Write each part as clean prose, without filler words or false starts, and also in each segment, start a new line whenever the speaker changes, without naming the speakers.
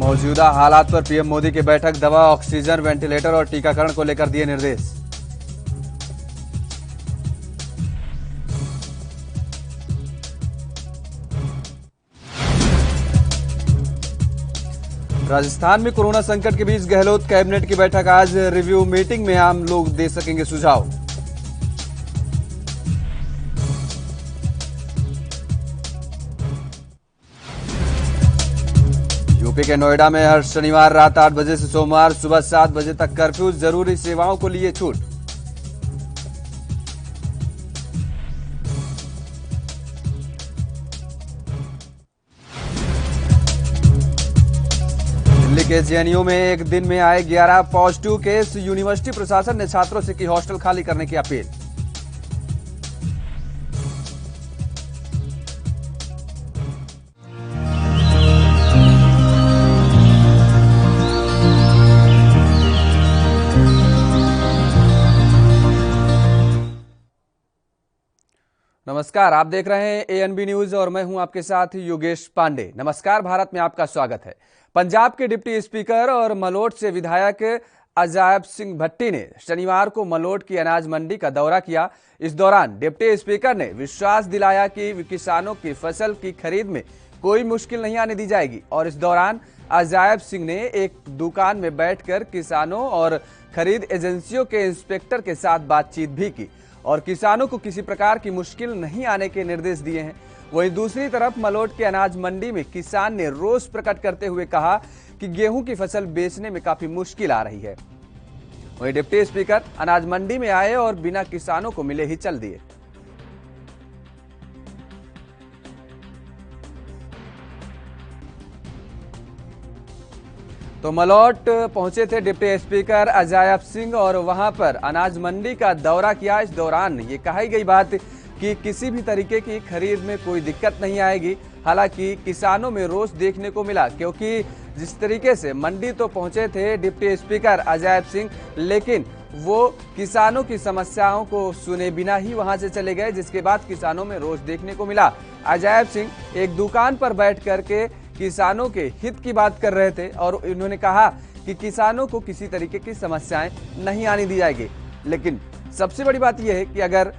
मौजूदा हालात पर पीएम मोदी की बैठक। दवा, ऑक्सीजन, वेंटिलेटर और टीकाकरण को लेकर दिए निर्देश। राजस्थान में कोरोना संकट के बीच गहलोत कैबिनेट की बैठक आज। रिव्यू मीटिंग में आम लोग दे सकेंगे सुझाव। यूपी के नोएडा में हर शनिवार रात 8 बजे से सोमवार सुबह 7 बजे तक कर्फ्यू। जरूरी सेवाओं को लिए छूट। दिल्ली के जेएनयू में एक दिन में आए 11 पॉजिटिव केस। यूनिवर्सिटी प्रशासन ने छात्रों से की हॉस्टल खाली करने की अपील। नमस्कार, आप देख रहे हैं एएनबी न्यूज और मैं हूं आपके साथ योगेश पांडे। नमस्कार भारत में आपका स्वागत है। पंजाब के डिप्टी स्पीकर और मलोट से विधायक अजायब सिंह भट्टी ने शनिवार को मलोट की अनाज मंडी का दौरा किया। इस दौरान डिप्टी स्पीकर ने विश्वास दिलाया कि किसानों की फसल की खरीद में कोई मुश्किल नहीं आने दी जाएगी। और इस दौरान अजायब सिंह ने एक दुकान में बैठकर किसानों और खरीद एजेंसियों के इंस्पेक्टर के साथ बातचीत भी की और किसानों को किसी प्रकार की मुश्किल नहीं आने के निर्देश दिए हैं। वहीं दूसरी तरफ मलोट के अनाज मंडी में किसान ने रोष प्रकट करते हुए कहा कि गेहूं की फसल बेचने में काफी मुश्किल आ रही है। वहीं डिप्टी स्पीकर अनाज मंडी में आए और बिना किसानों को मिले ही चल दिए। तो मलोट पहुंचे थे डिप्टी स्पीकर अजायब सिंह और वहां पर अनाज मंडी का दौरा किया। इस दौरान ये कही गई बात कि किसी भी तरीके की खरीद में कोई दिक्कत नहीं आएगी। हालांकि किसानों में रोष देखने को मिला, क्योंकि जिस तरीके से मंडी तो पहुंचे थे डिप्टी स्पीकर अजायब सिंह, लेकिन वो किसानों की समस्याओं को सुने बिना ही वहां से चले गए, जिसके बाद किसानों में रोष देखने को मिला। अजायब सिंह एक दुकान पर बैठ करके किसानों के हित की बात कर रहे थे और इन्होंने कहा कि किसानों को किसी तरीके की समस्याएं नहीं आने दी जाएगी। लेकिन सबसे बड़ी बात यह है कि अगर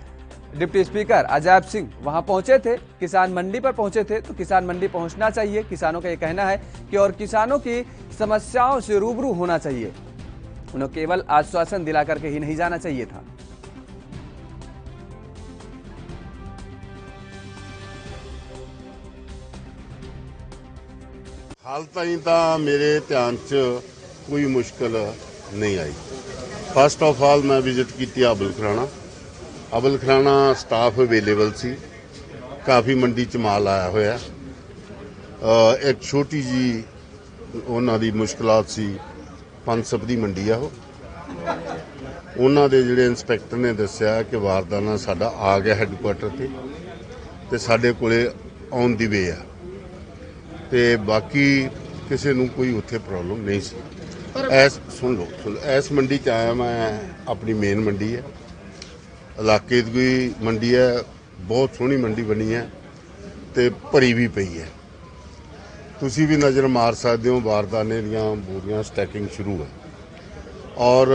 डिप्टी स्पीकर अजायब सिंह वहां पहुंचे थे, किसान मंडी पर पहुंचे थे, तो किसान मंडी पहुंचना चाहिए। किसानों का यह कहना है कि और किसानों की समस्याओं से रूबरू होना चाहिए। उन्हें केवल आश्वासन दिला करके ही नहीं जाना चाहिए था।
हाल ताईं तां मेरे ध्यान च कोई मुश्किल नहीं आई। फस्ट ऑफ ऑल मैं विजिट की अबल खराना स्टाफ अवेलेबल सी, काफ़ी मंडी च माल आया होया। एक छोटी जी उन्हां दी मुश्किलात सी, पंसप दी मंडी आ उन्हां दे जिहड़े इंस्पैक्टर ने दस्सिया कि वारदाना साडा आ गया हैडकुआटर ते साडे कोले ऑन दी वे आ ते बाकी किसी नूं कोई उत्थे प्रॉब्लम नहीं सी। सुन लो इस मंडी च आया मैं, अपनी मेन मंडी है, इलाके की मंडी है, बहुत सोहनी मंडी बनी है ते भरी भी पई है। तुसी भी नज़र मार सकते हो, बारदाने दियां बोरियां स्टैकिंग शुरू है और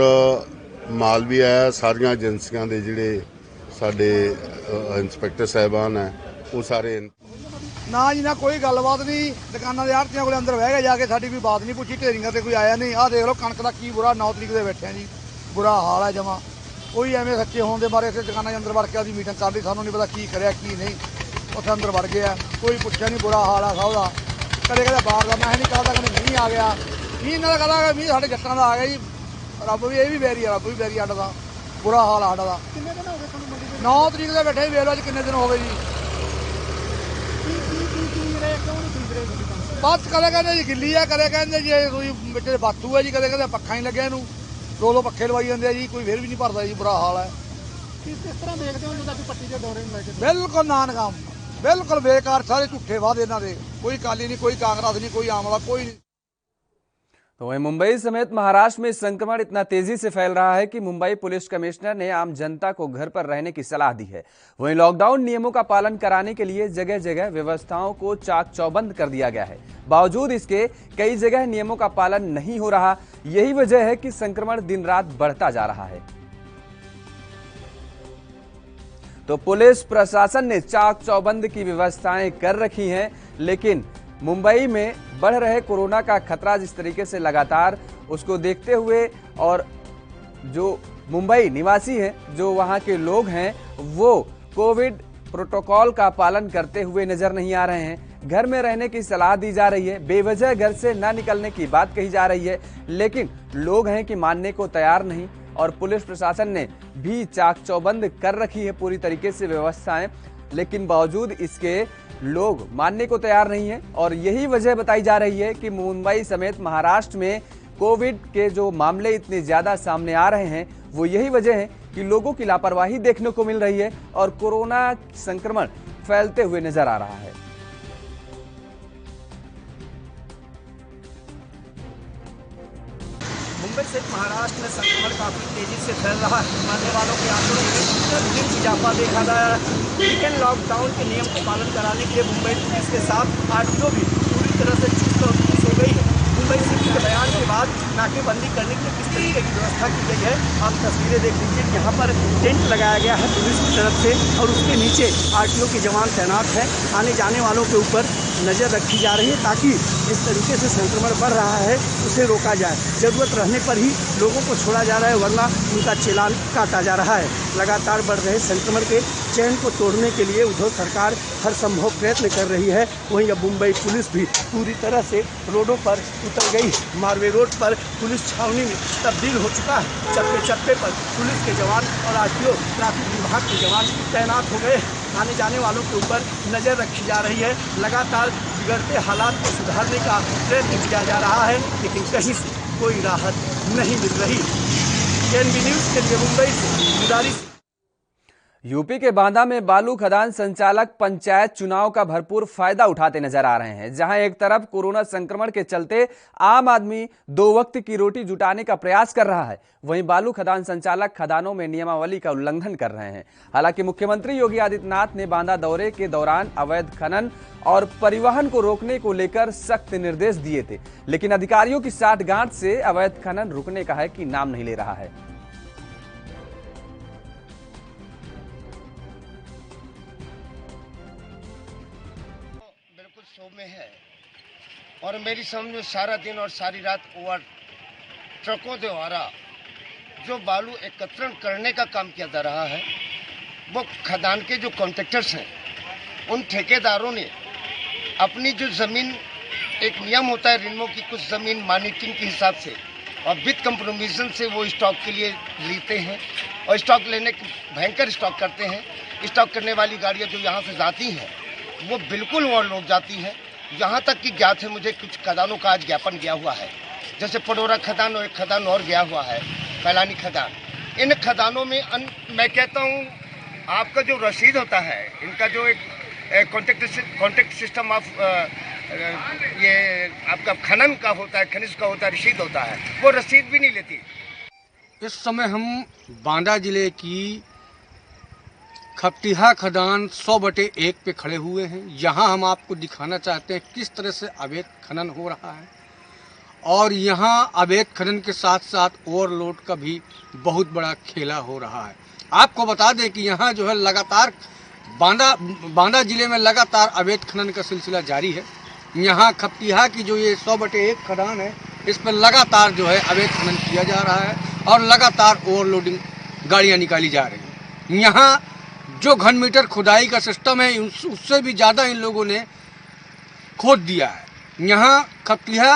माल भी आया। सारियां एजेंसियां दे जिहड़े साडे इंस्पैक्टर साहिबान है वो सारे
ना जी ना कोई गलबात नहीं। दुकाना के आड़तियां को अंदर बह गए जाके, साडी कोई बात नहीं पूछी, ढेरिंगा से कोई आया नहीं। आ देख लो कणक का की बुरा 9 तरीक से बैठे जी, बुरा हाल है जमा। कोई एवं सच्चे होने के बारे इस दुकाना के अंदर वड़ के आदि मीटिंग कर ली, सानू नहीं पता की करे की नहीं, उत्थे अंदर वड़ गया। कोई पूछा नहीं, बुरा हाल है सब का। कदे कदे बाहर का मैं नहीं कहता, कदे मीह आ गया, मीह इन्होंने कहता मीह साढ़े जट्टां का आ गया जी। रब भी ये भी बैरी है, रब भी बैरी साडा दा, बुरा हाल है साडा दा। 9 तरीक से बैठे वेख लो जी, किन्ने दिन हो गए जी। बस कदे कहते जी गिल्ली है, कदे कहते जी कोई बिच बातू है जी, कदे कहते पक्खा नहीं लगे इनू, 2 पक्खे लवाई जाते जी, कोई फिर भी नहीं भरता जी, बुरा हाल है। किस तरह देखते हो जो पट्टी के दौरे में? बिल्कुल नाकाम, बिल्कुल बेकार, सारे झूठे वादे इन्हों के। कोई काली नहीं, कोई कांग्रेस नहीं, कोई आम आदमी, कोई नहीं।
तो वहीं मुंबई समेत महाराष्ट्र में संक्रमण इतना तेजी से फैल रहा है कि मुंबई पुलिस कमिश्नर ने आम जनता को घर पर रहने की सलाह दी है। वहीं लॉकडाउन नियमों का पालन कराने के लिए जगह जगह व्यवस्थाओं को चाक चौबंद कर दिया गया है। बावजूद इसके कई जगह नियमों का पालन नहीं हो रहा। यही वजह है कि संक्रमण दिन रात बढ़ता जा रहा है। तो पुलिस प्रशासन ने चाक चौबंद की व्यवस्थाएं कर रखी हैं, लेकिन मुंबई में बढ़ रहे कोरोना का खतरा जिस तरीके से लगातार उसको देखते हुए और जो मुंबई निवासी हैं, जो वहां के लोग हैं, वो कोविड प्रोटोकॉल का पालन करते हुए नजर नहीं आ रहे हैं। घर में रहने की सलाह दी जा रही है, बेवजह घर से न निकलने की बात कही जा रही है, लेकिन लोग हैं कि मानने को तैयार नहीं। और पुलिस प्रशासन ने भी चाक चौबंद कर रखी है पूरी तरीके से व्यवस्थाएं, लेकिन बावजूद इसके लोग मानने को तैयार नहीं है। और यही वजह बताई जा रही है कि मुंबई समेत महाराष्ट्र में कोविड के जो मामले इतने ज्यादा सामने आ रहे हैं, वो यही वजह है कि लोगों की लापरवाही देखने को मिल रही है और कोरोना संक्रमण फैलते हुए नजर आ रहा है।
मुंबई से महाराष्ट्र में संक्रमण काफी तेजी से फैल रहा है। मरने वालों के आंकड़ों में दिन इजाफा देखा गया है। लेकिन लॉकडाउन के नियम को पालन कराने के लिए मुंबई पुलिस के साथ आरटीओ भी पूरी तरह से चुस्त और खुश हो गई है। मुंबई सिटी के बयान के बाद नाकेबंदी करने के लिए किस तरीके की व्यवस्था की गई है, आप तस्वीरें देख लीजिए। यहाँ पर टेंट लगाया गया है पुलिस की तरफ से और उसके नीचे आरटीओ के जवान तैनात है। आने जाने वालों के ऊपर नज़र रखी जा रही है ताकि जिस तरीके से संक्रमण बढ़ रहा है उसे रोका जाए। ज़रूरत रहने पर ही लोगों को छोड़ा जा रहा है, वरना उनका चालान काटा जा रहा है। लगातार बढ़ रहे संक्रमण के चैन को तोड़ने के लिए उद्धव सरकार हर संभव प्रयत्न कर रही है। वहीं अब मुंबई पुलिस भी पूरी तरह से रोडों पर उतर गई। मारवे रोड पर पुलिस छावनी में तब्दील हो चुका है। चप्पे चप्पे पर पुलिस के जवान और आरटीओ ट्रैफिक विभाग के जवान तैनात हो गए। आने जाने वालों के ऊपर नज़र रखी जा रही है। लगातार बिगड़ते हालात को सुधारने का प्रयत्न किया जा रहा है, लेकिन कहीं से कोई राहत नहीं मिल रही। एनबी न्यूज़ के लिए मुंबई से गुजारिश।
यूपी के बांदा में बालू खदान संचालक पंचायत चुनाव का भरपूर फायदा उठाते नजर आ रहे हैं। जहां एक तरफ कोरोना संक्रमण के चलते आम आदमी 2 वक्त की रोटी जुटाने का प्रयास कर रहा है, वहीं बालू खदान संचालक खदानों में नियमावली का उल्लंघन कर रहे हैं। हालांकि मुख्यमंत्री योगी आदित्यनाथ ने बांदा दौरे के दौरान अवैध खनन और परिवहन को रोकने को लेकर सख्त निर्देश दिए थे, लेकिन अधिकारियों की साठगांठ से अवैध खनन रुकने का है कि नाम नहीं ले रहा है।
में है और मेरी समझ में सारा दिन और सारी रात ओवर ट्रकों द्वारा जो बालू एकत्रण करने का काम किया जा रहा है, वो खदान के जो कॉन्ट्रैक्टर्स हैं, उन ठेकेदारों ने अपनी जो ज़मीन, एक नियम होता है रिन्मो की, कुछ ज़मीन मॉनिटरिंग के हिसाब से और विद कंप्रोमिशन से वो स्टॉक के लिए लेते हैं और स्टॉक लेने भयंकर स्टॉक करते हैं। स्टॉक करने वाली गाड़ियाँ जो यहाँ से जाती हैं वो बिल्कुल ओवरलोड जाती है। यहाँ तक कि ज्ञात है मुझे कुछ खदानों का आज ज्ञापन गया हुआ है, जैसे पडोरा खदान और एक खदान और गया हुआ है, कैलानी खदान। इन खदानों में मैं कहता हूँ आपका जो रसीद होता है, इनका जो एक कॉन्ट्रैक्ट सिस्टम ऑफ ये आपका खनन का होता है, खनिज का होता है, रसीद होता है, वो रसीद भी नहीं लेती।
इस समय हम बांदा जिले की खपटिहा खदान 100/1 पे खड़े हुए हैं। यहाँ हम आपको दिखाना चाहते हैं किस तरह से अवैध खनन हो रहा है और यहाँ अवैध खनन के साथ साथ ओवरलोड का भी बहुत बड़ा खेला हो रहा है। आपको बता दें कि यहाँ जो है लगातार बांदा जिले में लगातार अवैध खनन का सिलसिला जारी है। यहाँ खपटिहा की जो ये 100/1 खदान है, इस पर लगातार जो है अवैध खनन किया जा रहा है और लगातार ओवरलोडिंग गाड़ियाँ निकाली जा रही हैं। यहाँ जो घन मीटर खुदाई का सिस्टम है उससे भी ज़्यादा इन लोगों ने खोद दिया है। यहाँ खपटिहा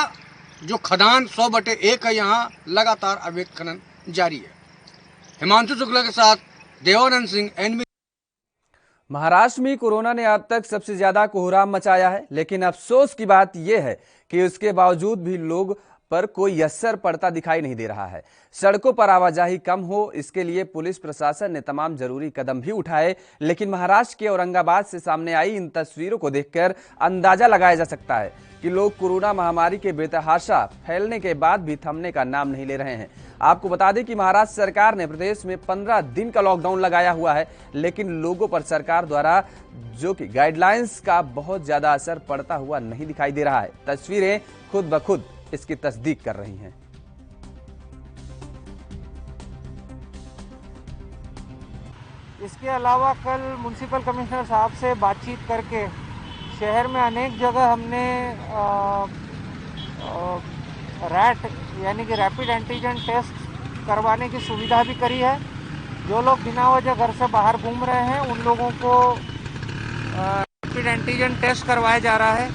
जो खदान 100/1 है, यहाँ लगातार अवैध खनन जारी है। हिमांशु शुक्ला के साथ देवानंद सिंह, एनबी।
महाराष्ट्र में कोरोना ने अब तक सबसे ज्यादा कोहराम मचाया है, लेकिन अफसोस की बात यह है कि उसके बावजूद भी लोग पर कोई असर पड़ता दिखाई नहीं दे रहा है। सड़कों पर आवाजाही कम हो, इसके लिए पुलिस प्रशासन ने तमाम जरूरी कदम भी उठाए, लेकिन महाराष्ट्र के औरंगाबाद से सामने आई इन तस्वीरों को देखकर अंदाजा लगाया जा सकता है कि लोग कोरोना महामारी के बेतहाशा फैलने के बाद भी थमने का नाम नहीं ले रहे हैं। आपको बता दें कि महाराष्ट्र सरकार ने प्रदेश में 15 दिन का लॉकडाउन लगाया हुआ है, लेकिन लोगों पर सरकार द्वारा जो कि गाइडलाइंस का बहुत ज्यादा असर पड़ता हुआ नहीं दिखाई दे रहा है। तस्वीरें खुद ब खुद इसकी तस्दीक कर रही हैं।
इसके अलावा कल म्युनिसिपल कमिश्नर साहब से बातचीत करके शहर में अनेक जगह हमने रैट यानी कि रैपिड एंटीजन टेस्ट करवाने की सुविधा भी करी है। जो लोग बिना वजह घर से बाहर घूम रहे हैं उन लोगों को रैपिड एंटीजन टेस्ट करवाया जा रहा है।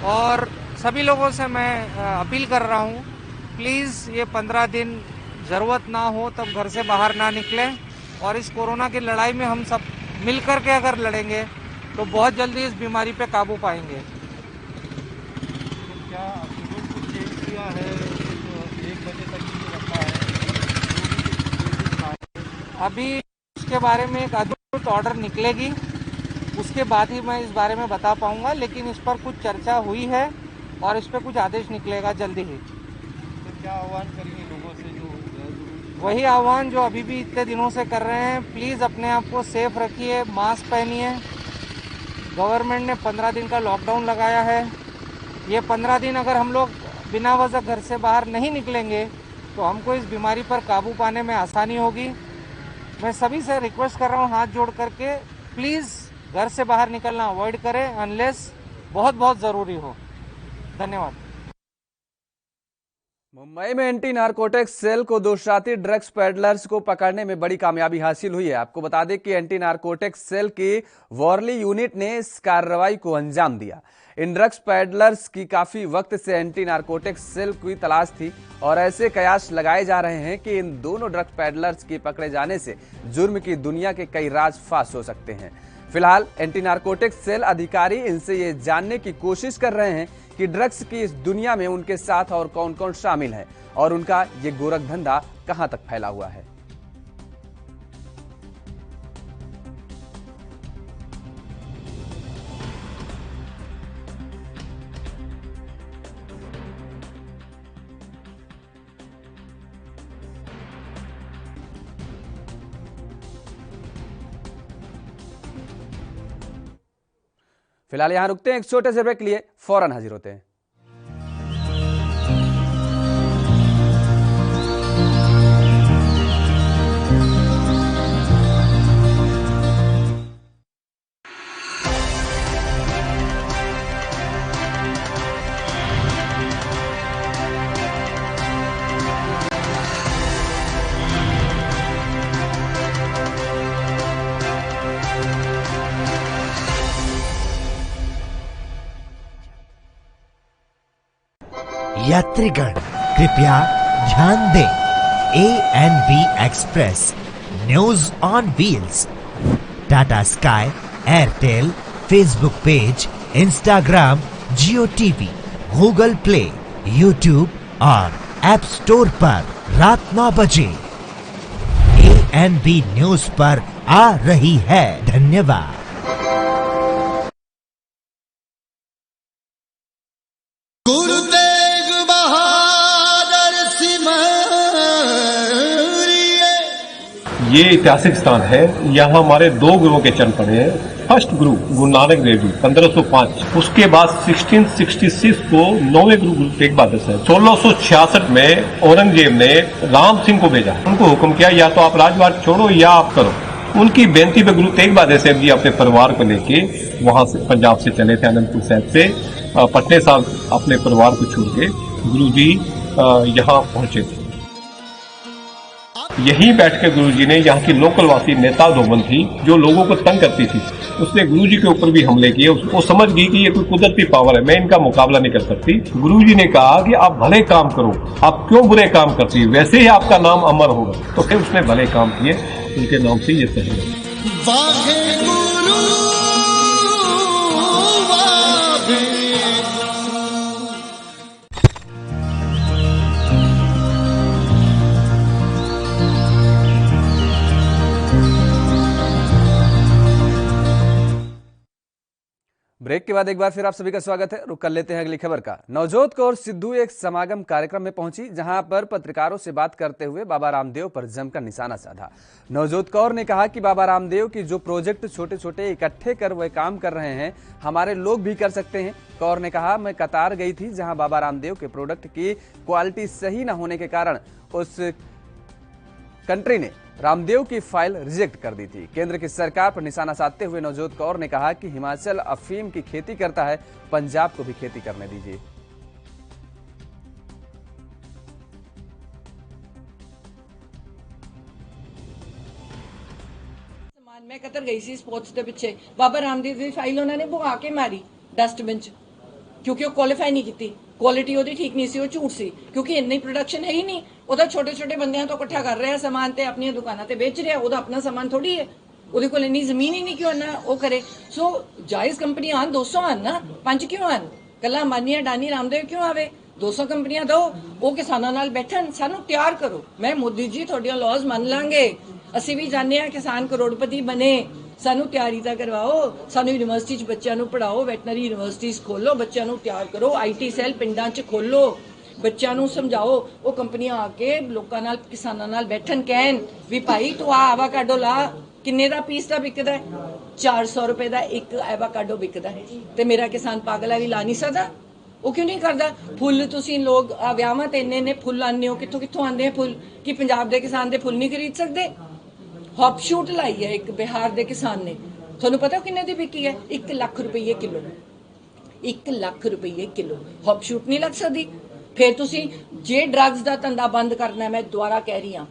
और सभी लोगों से मैं अपील कर रहा हूँ, प्लीज़ ये 15 दिन ज़रूरत ना हो तब घर से बाहर ना निकलें। और इस कोरोना की लड़ाई में हम सब मिल कर के अगर लड़ेंगे तो बहुत जल्दी इस बीमारी पे काबू पाएंगे।
क्या शेड्यूल कुछ चेंज किया है? 1 बजे तक ही रखा है।
अभी उसके बारे में एक अधिकृत ऑर्डर निकलेगी, उसके बाद ही मैं इस बारे में बता पाऊंगा, लेकिन इस पर कुछ चर्चा हुई है और इस पर कुछ आदेश निकलेगा जल्दी ही।
तो क्या आह्वान करेंगे लोगों से? जो
वही आह्वान जो अभी भी इतने दिनों से कर रहे हैं, प्लीज़ अपने आप को सेफ रखिए, मास्क पहनिए। गवर्नमेंट ने 15 दिन का लॉकडाउन लगाया है। ये 15 दिन अगर हम लोग बिना वजह घर से बाहर नहीं निकलेंगे तो हमको इस बीमारी पर काबू पाने में आसानी होगी। मैं सभी से रिक्वेस्ट कर रहा हूँ हाथ जोड़ करके, प्लीज़ घर से बाहर निकलना अवॉइड करें अनलेस बहुत बहुत ज़रूरी हो। धन्यवाद।
मुंबई में एंटी नारकोटिक्स सेल को दोषाती ड्रग्स पेडलर्स को पकड़ने में बड़ी कामयाबी हासिल हुई है। आपको बता दें कि एंटी नारकोटिक्स सेल की वॉरली यूनिट ने इस कार्रवाई को अंजाम दिया। इन ड्रग्स पेडलर्स की काफी वक्त से एंटी नारकोटिक्स सेल की तलाश थी और ऐसे कयास लगाए जा रहे हैं कि इन दोनों ड्रग्स पेडलर्स के पकड़े जाने से जुर्म की दुनिया के कई राज फाश हो सकते हैं। फिलहाल एंटी नारकोटिक्स सेल अधिकारी इनसे ये जानने की कोशिश कर रहे हैं कि ड्रग्स की इस दुनिया में उनके साथ और कौन कौन शामिल है और उनका ये गोरख धंधा कहां तक फैला हुआ है। फिलहाल यहां रुकते हैं, एक छोटे से ब्रेक के लिए फौरन हाजिर होते हैं।
यात्रीगण कृपया ध्यान दें, ANV express news on wheels Tata sky, Airtel, Facebook page, Instagram, Jio TV, Google play, YouTube और ऐप स्टोर पर रात 9 बजे ANV न्यूज पर आ रही है। धन्यवाद।
ये ऐतिहासिक स्थान है। यहाँ हमारे 2 गुरुओं के चरण पड़े हैं। फर्स्ट गुरु गुरु नानक देव जी 1505, उसके बाद 1666 को 9वें गुरु गुरु तेग बहादुर साहब। 1666 में औरंगजेब ने राम सिंह को भेजा, उनको हुक्म किया या तो आप राजवाट छोड़ो या आप करो। उनकी बेनती पे गुरु तेग बहादुर साहब जी अपने परिवार को लेके वहां से पंजाब से चले थे, आनंदपुर साहब से पटने साहब अपने परिवार को छोड़ के गुरु जी यहाँ पहुंचे थे। यहीं बैठ के गुरुजी ने यहाँ की लोकल वासी नेता धोबन थी जो लोगों को तंग करती थी, उसने गुरुजी के ऊपर भी हमले किए। वो समझ गई कि ये कोई कुदरती पावर है, मैं इनका मुकाबला नहीं कर सकती। गुरुजी ने कहा कि आप भले काम करो, आप क्यों बुरे काम करती है, वैसे ही आपका नाम अमर होगा। तो फिर उसने भले काम किए, उनके नाम से ये शहर है।
ब्रेक के बाद एक बार फिर आप सभी का स्वागत है। रुक कर लेते हैं अगली खबर का। नवजोत कौर सिद्धू एक समागम कार्यक्रम में पहुंची, जहां पर पत्रकारों से बात करते हुए बाबा रामदेव पर जमकर निशाना साधा। नवजोत कौर ने कहा कि बाबा रामदेव की जो प्रोजेक्ट छोटे छोटे इकट्ठे कर वह काम कर रहे हैं, हमारे लोग भी कर सकते हैं। कौर ने कहा, मैं कतार गई थी जहां बाबा रामदेव के प्रोडक्ट की क्वालिटी सही न होने के कारण उस कंट्री ने रामदेव की फाइल रिजेक्ट कर दी थी। केंद्र की सरकार पर निशाना साधते हुए नवजोत कौर ने कहा कि हिमाचल अफीम की खेती करता है, पंजाब को भी खेती करने दीजिए।
मैं कतर गई सी स्पोर्ट्स के पिछे, बाबा रामदेव की फाइल उन्होंने बुआ के मारी डस्टबिन च, क्योंकि वो क्वालीफाई नहीं की, क्वालिटी ਉਹਦੀ ठीक नहीं सी, वो झूठ सी, क्योंकि इन्नी प्रोडक्शन है ही नहीं। ਉਹਦਾ छोटे छोटे बंदियां तो इकट्ठा कर रहा है सामान ते अपनी दुकानों ते बेच रहा है, ਉਹਦਾ अपना सामान थोड़ी है, ਉਹਦੇ ਕੋਲ ਇੰਨੀ ਜ਼ਮੀਨ ही नहीं क्यों ना वो करे। सो जायज़ कंपनी आन 200 आन ना, 5 क्यों आन, कला अंबानी अडानी रामदेव क्यों आवे, 200 कंपनियां दो, वो किसानों नाल बैठन, सानू तैयार करो। मैं मोदी जी थोड़ियां लॉज मान लांगे, ਅਸੀਂ भी जाने किसान करोड़पति बने, सानू तैयारी तो करवाओ, सानू यूनिवर्सिटी च बच्चों को पढ़ाओ, वैटनरी यूनिवर्सिटीज़ खोलो, बच्चों को तैयार करो, IT सैल पिंडां च खोलो, बच्चों को समझाओ, वो कंपनियां आके लोगों नाल किसानों नाल बैठन, कहन भी भाई तू आवाकाडो ला, किन्ने दा पीस दा बिकदा है, 400 रुपए दा एक एवाकाडो बिकदा है, ते मेरा किसान पागल है भी ला नहीं सकदा, वो क्यों नहीं करता। फुल तुसी लोग विआहां ते इन्ने फुल आने हो, कित्थों कित्थों आंदे हैं फुल, कि पंजाब दे किसान दे फुल नहीं खरीद सकते। हॉपशूट लाई है एक बिहार के किसान ने, थोनू पता किन्ने दी बिकी है, 1 लाख रुपये किलो, 1 लाख रुपये किलो हॉपशूट नहीं लग सकती। फिर तुसी जे ड्रग्स का धंधा बंद करना है, मैं दोबारा कह रही हाँ,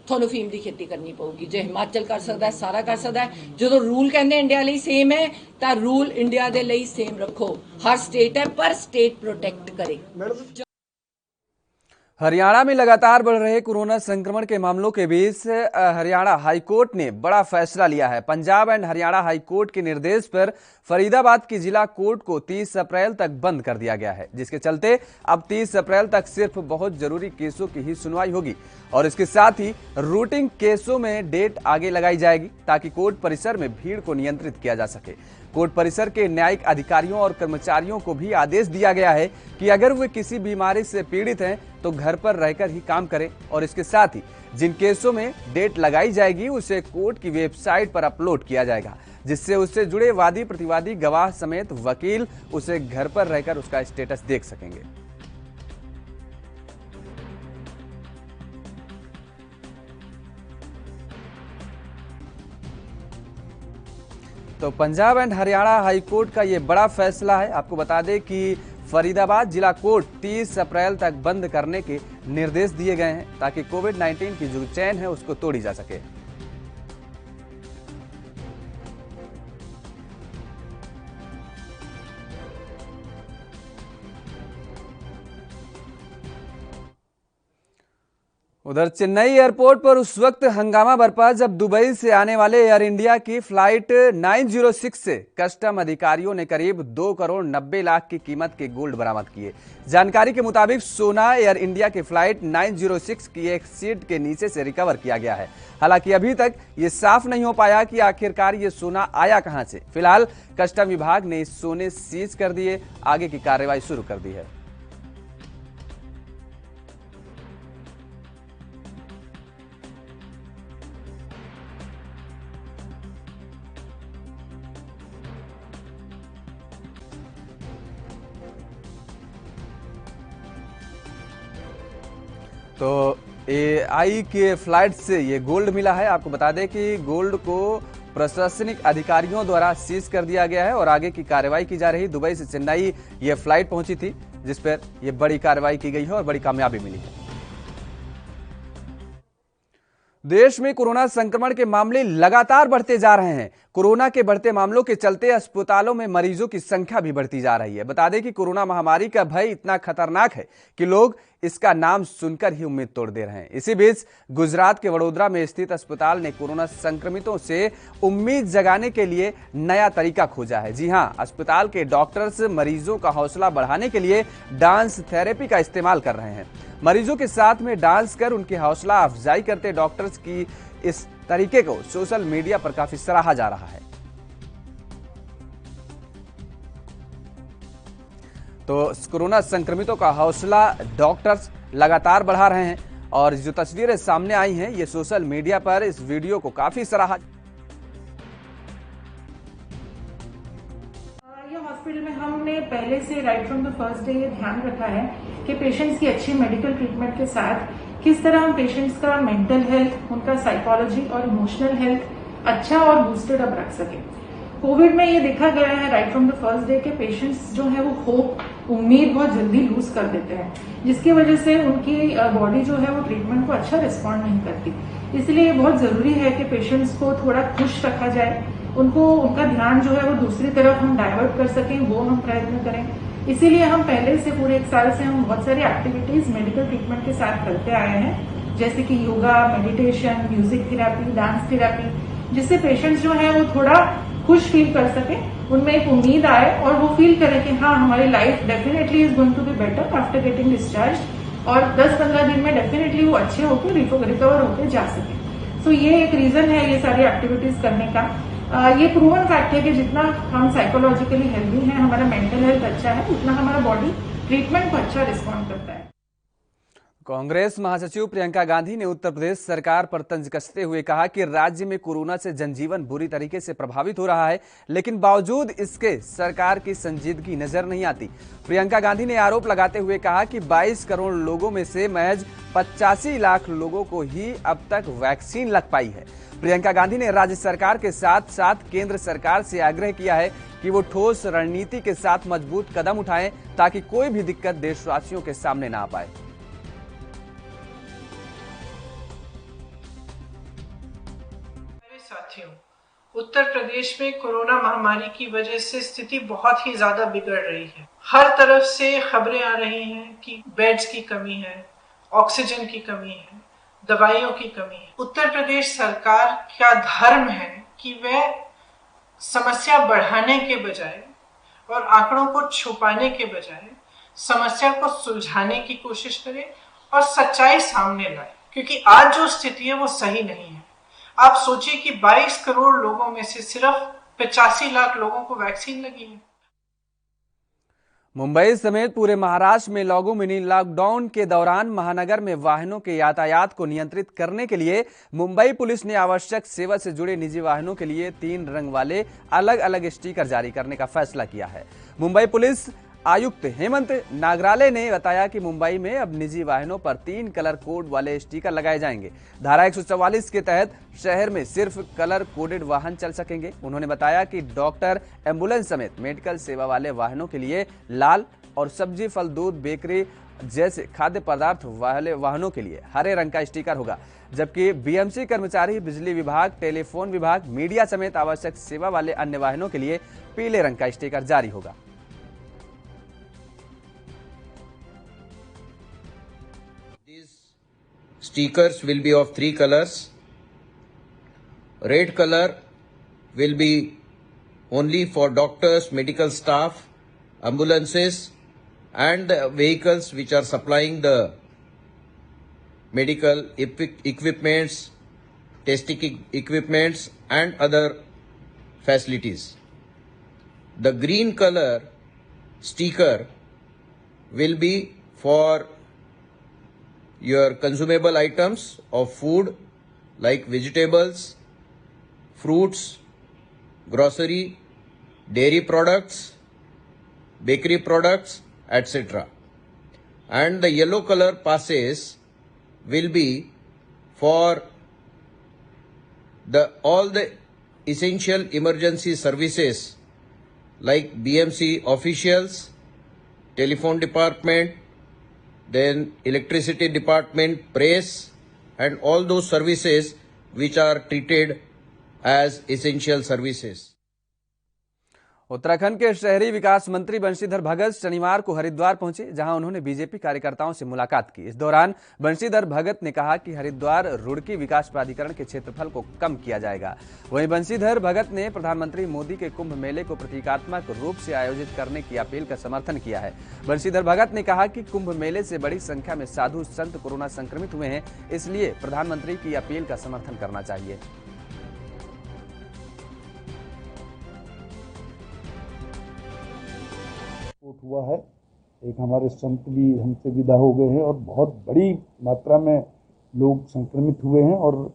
थोनू फीम की खेती करनी पऊगी। जे हिमाचल कर सकता है, सारा कर सकता है। जो रूल कहते इंडिया लिए सेम है, तो रूल इंडिया के लिए सेम रखो। हर स्टेट है पर स्टेट प्रोटेक्ट करे।
हरियाणा में लगातार बढ़ रहे कोरोना संक्रमण के मामलों के बीच हरियाणा हाईकोर्ट ने बड़ा फैसला लिया है। पंजाब एंड हरियाणा हाईकोर्ट के निर्देश पर फरीदाबाद की जिला कोर्ट को 30 अप्रैल तक बंद कर दिया गया है, जिसके चलते अब 30 अप्रैल तक सिर्फ बहुत जरूरी केसों की ही सुनवाई होगी और इसके साथ ही रूटीन केसों में डेट आगे लगाई जाएगी, ताकि कोर्ट परिसर में भीड़ को नियंत्रित किया जा सके। कोर्ट परिसर के न्यायिक अधिकारियों और कर्मचारियों को भी आदेश दिया गया है कि अगर वे किसी बीमारी से पीड़ित हैं तो घर पर रहकर ही काम करें और इसके साथ ही जिन केसों में डेट लगाई जाएगी उसे कोर्ट की वेबसाइट पर अपलोड किया जाएगा, जिससे उससे जुड़े वादी प्रतिवादी गवाह समेत वकील उसे घर पर रहकर उसका स्टेटस देख सकेंगे। तो पंजाब एंड हरियाणा हाईकोर्ट का ये बड़ा फैसला है। आपको बता दें कि फरीदाबाद जिला कोर्ट 30 अप्रैल तक बंद करने के निर्देश दिए गए हैं, ताकि कोविड-19 की जो चेन है उसको तोड़ी जा सके। उधर चेन्नई एयरपोर्ट पर उस वक्त हंगामा बरपा जब दुबई से आने वाले एयर इंडिया की फ्लाइट 906 से कस्टम अधिकारियों ने करीब 2 करोड़ 90 लाख की कीमत के गोल्ड बरामद किए। जानकारी के मुताबिक सोना एयर इंडिया की फ्लाइट 906 की एक सीट के नीचे से रिकवर किया गया है। हालांकि अभी तक ये साफ नहीं हो पाया कि आखिरकार ये सोना आया कहां से। फिलहाल कस्टम विभाग ने इस सोने सीज कर दिए, आगे की कार्रवाई शुरू कर दी है। तो AI के फ्लाइट से ये गोल्ड मिला है। आपको बता दें कि गोल्ड को प्रशासनिक अधिकारियों द्वारा सीज कर दिया गया है और आगे की कार्रवाई की जा रही। दुबई से चेन्नई ये फ्लाइट पहुंची थी, जिस पर ये बड़ी कार्रवाई की गई है और बड़ी कामयाबी मिली है। देश में कोरोना संक्रमण के मामले लगातार बढ़ते जा रहे हैं। कोरोना के बढ़ते मामलों के चलते अस्पतालों में मरीजों की संख्या भी बढ़ती जा रही है। बता दें कि कोरोना महामारी का भय इतना खतरनाक है कि लोग इसका नाम सुनकर ही उम्मीद तोड़ दे रहे हैं। इसी बीच गुजरात के वडोदरा में स्थित अस्पताल ने कोरोना संक्रमितों से उम्मीद जगाने के लिए नया तरीका खोजा है। जी हां, अस्पताल के डॉक्टर्स मरीजों का हौसला बढ़ाने के लिए डांस थेरेपी का इस्तेमाल कर रहे हैं। मरीजों के साथ में डांस कर उनकी हौसला अफजाई करते डॉक्टर्स की इस तरीके को सोशल मीडिया पर काफी सराहा जा रहा है। तो कोरोना संक्रमितों का हौसला डॉक्टर्स लगातार बढ़ा रहे हैं और जो तस्वीरें सामने आई हैं ये सोशल मीडिया पर इस वीडियो को काफी सराहा।
हॉस्पिटल में हमने पहले से right from the first day ये ध्यान रखा है कि पेशेंट्स की अच्छी मेडिकल ट्रीटमेंट के साथ किस तरह हम पेशेंट्स का मेंटल हेल्थ, उनका साइकोलॉजी और इमोशनल हेल्थ अच्छा और बूस्टेड अप रख सके। कोविड में ये देखा गया है right from the first day के पेशेंट्स जो है वो होप, उम्मीद बहुत जल्दी लूज कर देते हैं, जिसकी वजह से उनकी बॉडी जो है वो ट्रीटमेंट को अच्छा रिस्पॉन्ड नहीं करती। इसलिए ये बहुत जरूरी है कि पेशेंट्स को थोड़ा खुश रखा जाए, उनका ध्यान जो है वो दूसरी तरफ हम डाइवर्ट कर सकें, वो हम प्रयत्न करें। इसीलिए हम पहले से पूरे 1 साल से हम बहुत सारी एक्टिविटीज मेडिकल ट्रीटमेंट के साथ करते आए हैं, जैसे कि yoga, meditation, music therapy, dance therapy, जिससे पेशेंट्स जो है वो थोड़ा खुश फील कर सके, उनमें एक उम्मीद आए और वो फील करें कि हाँ हमारी life definitely is going to be better after getting discharge, और 10-15 दिन में डेफिनेटली वो अच्छे होकर रिकवर होकर जा सके। सो ये एक रीजन है ये सारी एक्टिविटीज करने का। ये प्रूवन फैक्ट है कि जितना हम साइकोलॉजिकली हेल्दी हैं, हमारा मेंटल हेल्थ अच्छा है, उतना हमारा बॉडी ट्रीटमेंट को अच्छा रिस्पॉन्ड करता है।
कांग्रेस महासचिव प्रियंका गांधी ने उत्तर प्रदेश सरकार पर तंज कसते हुए कहा कि राज्य में कोरोना से जनजीवन बुरी तरीके से प्रभावित हो रहा है, लेकिन बावजूद इसके सरकार की संजीदगी नजर नहीं आती। प्रियंका गांधी ने आरोप लगाते हुए कहा कि 22 करोड़ लोगों में से महज 85 लाख लोगों को ही अब तक वैक्सीन लग पाई है। प्रियंका गांधी ने राज्य सरकार के साथ साथ केंद्र सरकार से आग्रह किया है कि वो ठोस रणनीति के साथ मजबूत कदम उठाएं ताकि कोई भी दिक्कत देशवासियों के सामने ना आ पाए।
साथियों, उत्तर प्रदेश में कोरोना महामारी की वजह से स्थिति बहुत ही ज्यादा बिगड़ रही है। हर तरफ से खबरें आ रही हैं कि बेड्स की कमी है, ऑक्सीजन की कमी है, दवाइयों की कमी है। उत्तर प्रदेश सरकार का धर्म है कि वह समस्या बढ़ाने के बजाय और आंकड़ों को छुपाने के बजाय समस्या को सुलझाने की कोशिश करे और सच्चाई सामने लाए, क्योंकि आज जो स्थिति है वो सही नहीं है। आप सोचिए कि 22 करोड़ लोगों में से सिर्फ 85 लाख लोगों को वैक्सीन लगी है।
मुंबई समेत पूरे महाराष्ट्र में लागू मिनी लॉकडाउन के दौरान महानगर में वाहनों के यातायात को नियंत्रित करने के लिए मुंबई पुलिस ने आवश्यक सेवा से जुड़े निजी वाहनों के लिए 3 रंग वाले अलग अलग स्टिकर जारी करने का फैसला किया है। मुंबई पुलिस आयुक्त हेमंत नागराले ने बताया कि मुंबई में अब निजी वाहनों पर 3 कलर कोड वाले स्टिकर लगाए जाएंगे। धारा 144 के तहत शहर में सिर्फ कलर कोडेड वाहन चल सकेंगे। उन्होंने बताया कि डॉक्टर, एम्बुलेंस समेत मेडिकल सेवा वाले वाहनों के लिए लाल और सब्जी, फल, दूध, बेकरी जैसे खाद्य पदार्थ वाले वाहनों के लिए हरे रंग का स्टिकर होगा, जबकि बीएमसी कर्मचारी, बिजली विभाग, टेलीफोन विभाग, मीडिया समेत आवश्यक सेवा वाले अन्य वाहनों के लिए पीले रंग का स्टिकर जारी होगा।
Stickers will be of 3 colors. Red color will be only for doctors, medical staff, ambulances and the vehicles which are supplying the medical equipments, testing equipments and other facilities. The green color sticker will be for your consumable items of food like vegetables, fruits, grocery, dairy products, bakery products, etc. And the yellow color passes will be for all the essential emergency services like BMC officials, telephone department, then electricity department, press and all those services which are treated as essential services.
Uttarakhand के शहरी विकास मंत्री बंशीधर भगत शनिवार को हरिद्वार पहुंचे, जहां उन्होंने BJP कार्यकर्ताओं से मुलाकात की। इस दौरान बंशीधर भगत ने कहा कि हरिद्वार रुड़की विकास प्राधिकरण के क्षेत्रफल को कम किया जाएगा। वहीं बंशीधर भगत ने प्रधानमंत्री मोदी के कुंभ मेले को प्रतीकात्मक रूप से आयोजित करने की अपील का समर्थन किया है। बंशीधर भगत ने कहा कि कुंभ मेले से बड़ी संख्या में साधु संत कोरोना संक्रमित हुए हैं, इसलिए प्रधानमंत्री की अपील का समर्थन करना चाहिए।
हुआ है एक हमारे संत भी हमसे विदा हो गए हैं और बहुत बड़ी मात्रा में लोग संक्रमित हुए हैं और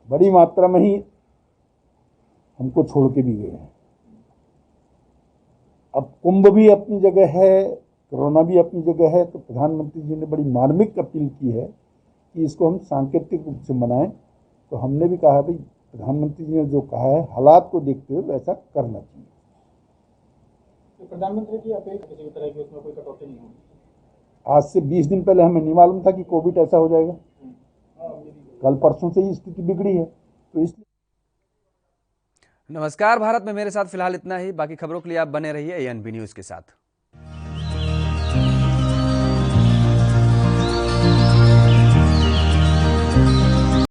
बड़ी मात्रा में ही हमको छोड़ के भी गए हैं। अब कुंभ भी अपनी जगह है, कोरोना भी अपनी जगह है, तो प्रधानमंत्री जी ने बड़ी मार्मिक अपील की है कि इसको हम सांकेतिक रूप से मनाएं। तो हमने भी कहा भाई प्रधानमंत्री जी ने जो कहा है हालात को देखते हुए वैसा करना चाहिए।
तो प्रधानमंत्री की अपील किसी भी तरह की उसमें कोई कटौती नहीं होगी।
आज से 20 दिन पहले हमें नहीं मालूम था कि कोविड ऐसा हो जाएगा। कल परसों से ही स्थिति बिगड़ी है, तो इसलिए।
नमस्कार, भारत में मेरे साथ फिलहाल इतना ही। बाकी खबरों के लिए आप बने रहिए ANB न्यूज के साथ।